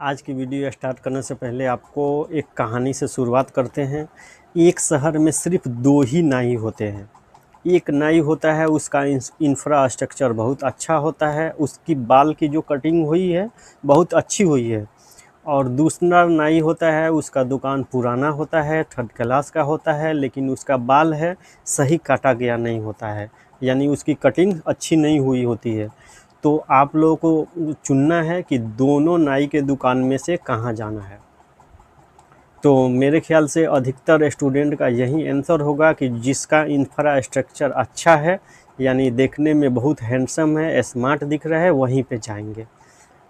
आज की video start करने से पहले आपको एक कहानी से शुरुआत करते हैं। एक शहर में सिर्फ दो ही नाई होते हैं। एक नाई होता है, उसका इंफ्रास्ट्रक्चर बहुत अच्छा होता है, उसकी बाल की जो कटिंग हुई है बहुत अच्छी हुई है। और दूसरा नाई होता है, उसका दुकान पुराना होता है, थर्ड क्लास का होता है, लेकिन उसका बाल है सही काटा गया नहीं होता है, यानी उसकी कटिंग अच्छी नहीं हुई होती है। तो आप लोगों को चुनना है कि दोनों नाई के दुकान में से कहाँ जाना है। तो मेरे ख्याल से अधिकतर स्टूडेंट का यही आंसर होगा कि जिसका इंफ्रास्ट्रक्चर अच्छा है, यानी देखने में बहुत हैंडसम है, स्मार्ट दिख रहा है, वहीं पे जाएंगे।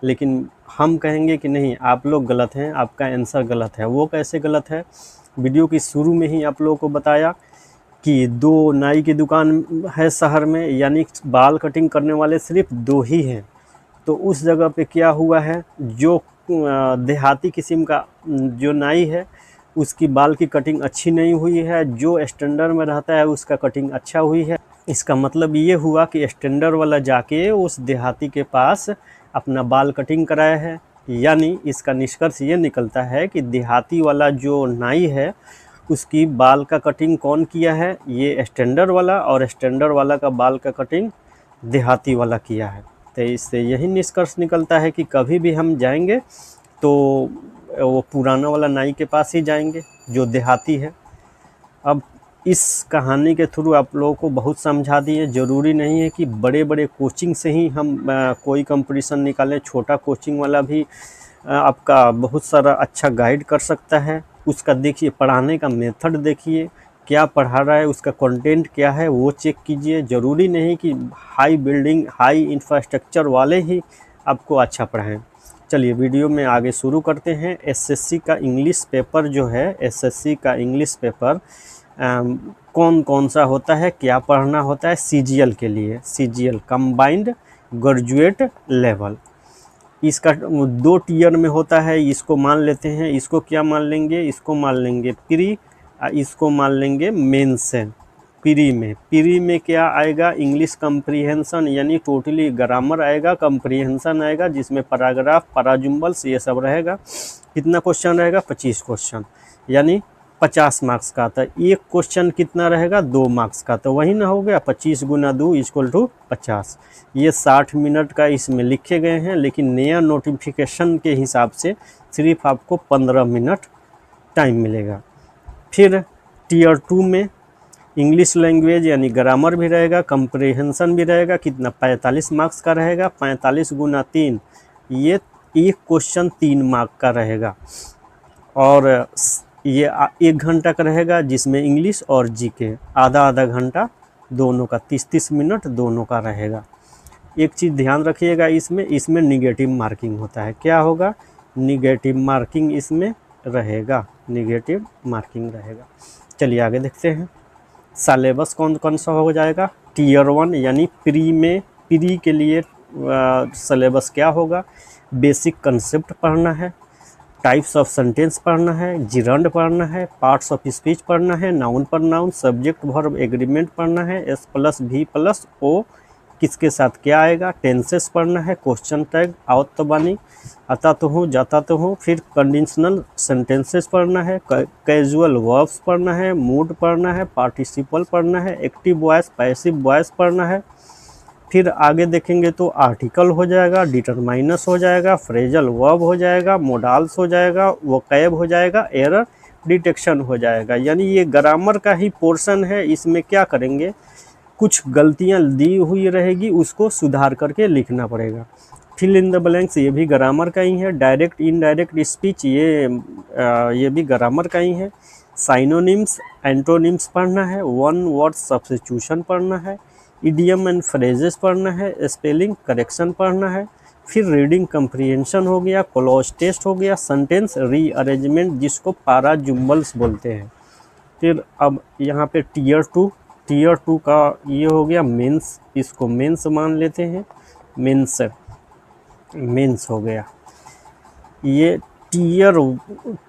लेकिन हम कहेंगे कि नहीं, आप लोग गलत हैं, आपका आंसर गलत है। वो कैसे गलत है? वीडियो की शुरू में ही आप लोगों को बताया कि दो नाई की दुकान है शहर में, यानी बाल कटिंग करने वाले सिर्फ दो ही हैं। तो उस जगह पे क्या हुआ है, जो देहाती किस्म का जो नाई है उसकी बाल की कटिंग अच्छी नहीं हुई है, जो स्टैंडर्ड में रहता है उसका कटिंग अच्छा हुई है। इसका मतलब ये हुआ कि स्टैंडर्ड वाला जाके उस देहाती के पास अपना बाल कटिंग कराया है। यानी इसका निष्कर्ष ये निकलता है कि देहाती वाला जो नाई है उसकी बाल का कटिंग कौन किया है, ये स्टैंडर्ड वाला, और स्टैंडर्ड वाला का बाल का कटिंग देहाती वाला किया है। तो इससे यही निष्कर्ष निकलता है कि कभी भी हम जाएंगे तो वो पुराना वाला नाई के पास ही जाएंगे जो देहाती है। अब इस कहानी के थ्रू आप लोगों को बहुत समझा दिए। ज़रूरी नहीं है कि बड़े बड़े कोचिंग से ही हम कोई कंपटीशन निकालें। छोटा कोचिंग वाला भी आपका बहुत सारा अच्छा गाइड कर सकता है। उसका देखिए, पढ़ाने का मेथड देखिए, क्या पढ़ा रहा है, उसका कंटेंट क्या है, वो चेक कीजिए। ज़रूरी नहीं कि हाई बिल्डिंग, हाई इंफ्रास्ट्रक्चर वाले ही आपको अच्छा पढ़ाएं। चलिए वीडियो में आगे शुरू करते हैं। एसएससी का इंग्लिश पेपर जो है, एसएससी का इंग्लिश पेपर कौन कौन सा होता है, क्या पढ़ना होता है सीजीएल के लिए। सीजीएल कंबाइंड ग्रेजुएट लेवल, इसका दो टीयर में होता है। इसको मान लेते हैं, इसको क्या मान लेंगे, इसको मान लेंगे प्री, इसको मान लेंगे मेंस। प्री में क्या आएगा, इंग्लिश कम्प्रीहेंशन, यानी टोटली ग्रामर आएगा, कम्प्रीहेंशन आएगा, जिसमें पैराग्राफ, पैराजुम्बल्स ये सब रहेगा। कितना क्वेश्चन रहेगा, 25 क्वेश्चन, यानी 50 मार्क्स का। तो एक क्वेश्चन कितना रहेगा, 2 मार्क्स का। तो वही ना हो गया, 25 गुना 2 इक्वल टू 50। ये 60 मिनट का इसमें लिखे गए हैं, लेकिन नया नोटिफिकेशन के हिसाब से सिर्फ आपको 15 मिनट टाइम मिलेगा। फिर टीयर 2 में इंग्लिश लैंग्वेज यानी ग्रामर भी रहेगा, कंप्रीहेंशन भी रहेगा। कितना, 45 मार्क्स का रहेगा। 45 गुना 3, ये एक क्वेश्चन 3 मार्क का रहेगा। और ये 1 घंटा का रहेगा, जिसमें इंग्लिश और जीके आधा आधा घंटा दोनों का, 30-30 मिनट दोनों का रहेगा। एक चीज़ ध्यान रखिएगा, इसमें निगेटिव मार्किंग होता है। क्या होगा, निगेटिव मार्किंग इसमें रहेगा, निगेटिव मार्किंग रहेगा। चलिए आगे देखते हैं। सिलेबस कौन कौन सा हो जाएगा। टीयर 1 यानी प्री में, प्री के लिए सिलेबस क्या होगा, बेसिक कंसेप्ट पढ़ना है, टाइप्स ऑफ सेंटेंस पढ़ना है, जिरंड पढ़ना है, पार्ट्स ऑफ स्पीच पढ़ना है, नाउन पर नाउन, सब्जेक्ट वर्ब एग्रीमेंट पढ़ना है, एस प्लस भी प्लस ओ किसके साथ क्या आएगा, टेंसेस पढ़ना है, क्वेश्चन टैग, आवत तो बानी, आता तो हूँ, जाता तो हूँ। फिर कंडीशनल सेंटेंसेस पढ़ना है, कैजुअल वर्ब्स पढ़ना है, मूड पढ़ना है, पार्टिसिपल पढ़ना है, एक्टिव वॉइस, पैसिव वॉइस पढ़ना है। फिर आगे देखेंगे तो आर्टिकल हो जाएगा, डिटरमाइनस हो जाएगा, फ्रेजल वर्ब हो जाएगा, मोडाल्स हो जाएगा, वोकैब हो जाएगा, एरर डिटेक्शन हो जाएगा। यानी ये ग्रामर का ही पोर्शन है। इसमें क्या करेंगे, कुछ गलतियां दी हुई रहेगी, उसको सुधार करके लिखना पड़ेगा। फिल इन द ब्लैंक्स, ये भी ग्रामर का ही है। डायरेक्ट इनडायरेक्ट स्पीच, ये भी ग्रामर का ही है। साइनोनिम्स, एंटोनिम्स पढ़ना है, वन वर्ड सब्स्टिट्यूशन पढ़ना है, इडियम एंड फ्रेजेस पढ़ना है, स्पेलिंग करेक्शन पढ़ना है। फिर रीडिंग कंप्रीहेंशन हो गया, क्लॉज टेस्ट हो गया, सेंटेंस रीअरेंजमेंट जिसको पैराजुम्बल्स बोलते हैं। फिर अब यहाँ पे टीयर 2 का ये हो गया मेंस, इसको मेंस मान लेते हैं, मेंस हो गया। ये टीयर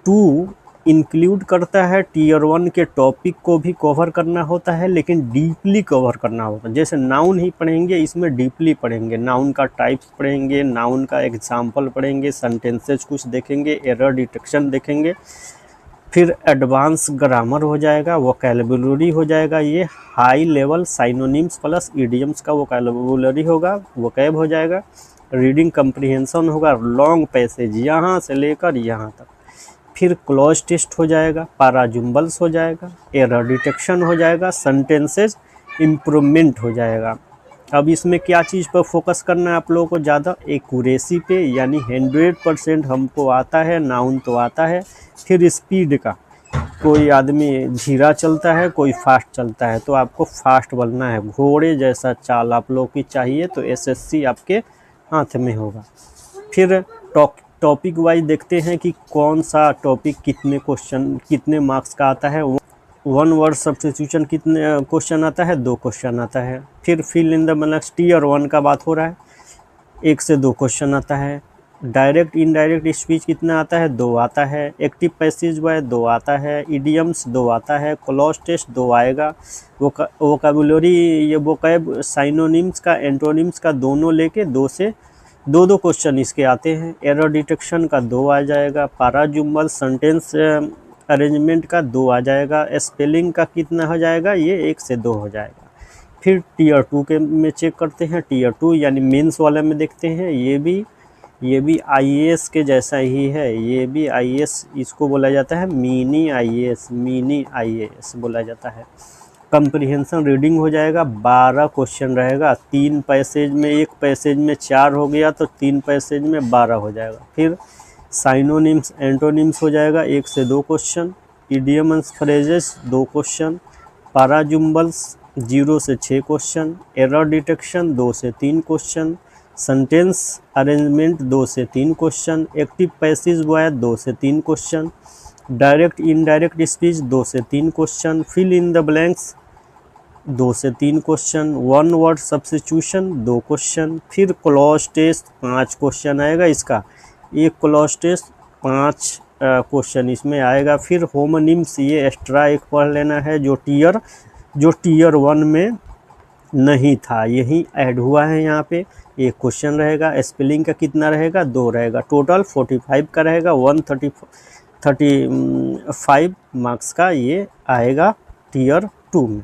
2 इंक्लूड करता है टीयर 1 के टॉपिक को भी कवर करना होता है, लेकिन डीपली कवर करना होता है। जैसे नाउन ही पढ़ेंगे, इसमें डीपली पढ़ेंगे, नाउन का टाइप्स पढ़ेंगे, नाउन का एग्जाम्पल पढ़ेंगे, सेंटेंसेज कुछ देखेंगे, एरर डिटेक्शन देखेंगे, फिर एडवांस ग्रामर हो जाएगा, वोकैबुलरी हो जाएगा, ये high level synonyms plus idioms का वोकैबुलरी होगा, वोकैब हो जाएगा, रीडिंग कम्प्रीहेंशन होगा, लॉन्ग पैसेज यहाँ से लेकर यहाँ तक, फिर क्लॉज टेस्ट हो जाएगा, पैराजुम्बल्स हो जाएगा, एरर डिटेक्शन हो जाएगा, सेंटेंसेज इम्प्रूवमेंट हो जाएगा। अब इसमें क्या चीज़ पर फोकस करना है आप लोगों को ज़्यादा, एक्यूरेसी पे, यानी 100% हमको आता है, नाउन तो आता है। फिर स्पीड का, कोई आदमी धीरा चलता है, कोई फास्ट चलता है, तो आपको फास्ट बनना है, घोड़े जैसा चाल आप लोगों की चाहिए, तो एसएससी आपके हाथ में होगा। फिर टॉपिक वाइज देखते हैं कि कौन सा टॉपिक कितने क्वेश्चन कितने मार्क्स का आता है। 1 वर्ड सब्स्टिट्यूशन कितने क्वेश्चन आता है, 2 क्वेश्चन आता है। फिर fill in the blanks, tier 1 का बात हो रहा है, 1 से 2 क्वेश्चन आता है। डायरेक्ट इनडायरेक्ट स्पीच कितना आता है, 2 आता है। एक्टिव पैसेज वाइज 2 आता है। इडियम्स 2 आता है। क्लॉज टेस्ट 2 आएगा। वोकैबुलरी, ये वोकैब साइनोनिम्स का एंटोनिम्स का दोनों लेके 2 से 2 क्वेश्चन इसके आते हैं। एरर डिटेक्शन का 2 आ जाएगा। पैराजुम्बल सेंटेंस अरेंजमेंट का 2 आ जाएगा। स्पेलिंग का कितना हो जाएगा, ये 1 से 2 हो जाएगा। फिर टीयर 2 के में चेक करते हैं, टीयर 2 यानी मेंस वाले में देखते हैं। ये भी आईएएस के जैसा ही है, ये भी आईएएस, इसको बोला जाता है मिनी आईएएस बोला जाता है। कंप्रीहेंशन रीडिंग हो जाएगा, 12 क्वेश्चन रहेगा। 3 पैसेज में, 1 पैसेज में 4 हो गया तो 3 पैसेज में 12 हो जाएगा। फिर साइनोनिम्स एंटोनिम्स हो जाएगा, 1 से 2 question. Idioms phrases 2 question. Parajumbles 0 से 6 क्वेश्चन। एरर डिटेक्शन 2 से 3 क्वेश्चन। सेंटेंस अरेंजमेंट 2 से 3 क्वेश्चन। एक्टिव पैसेज वाइज 2 से 3 क्वेश्चन। डायरेक्ट इनडायरेक्ट स्पीच 2 से 3 question. Fill in the blanks 2 से 3 क्वेश्चन। 1 word substitution 2 question. फिर क्लॉज टेस्ट 5 क्वेश्चन आएगा इसका, एक क्लॉज टेस्ट 5 क्वेश्चन इसमें आएगा। फिर होमोनिम्स, ये एक्स्ट्रा एक पढ़ लेना है, जो टीयर 1 में नहीं था, यही ऐड हुआ है यहाँ पे। एक क्वेश्चन रहेगा। स्पेलिंग का कितना रहेगा, 2 रहेगा। टोटल 45 का रहेगा। 135 मार्क्स का ये आएगा टीयर 2 में।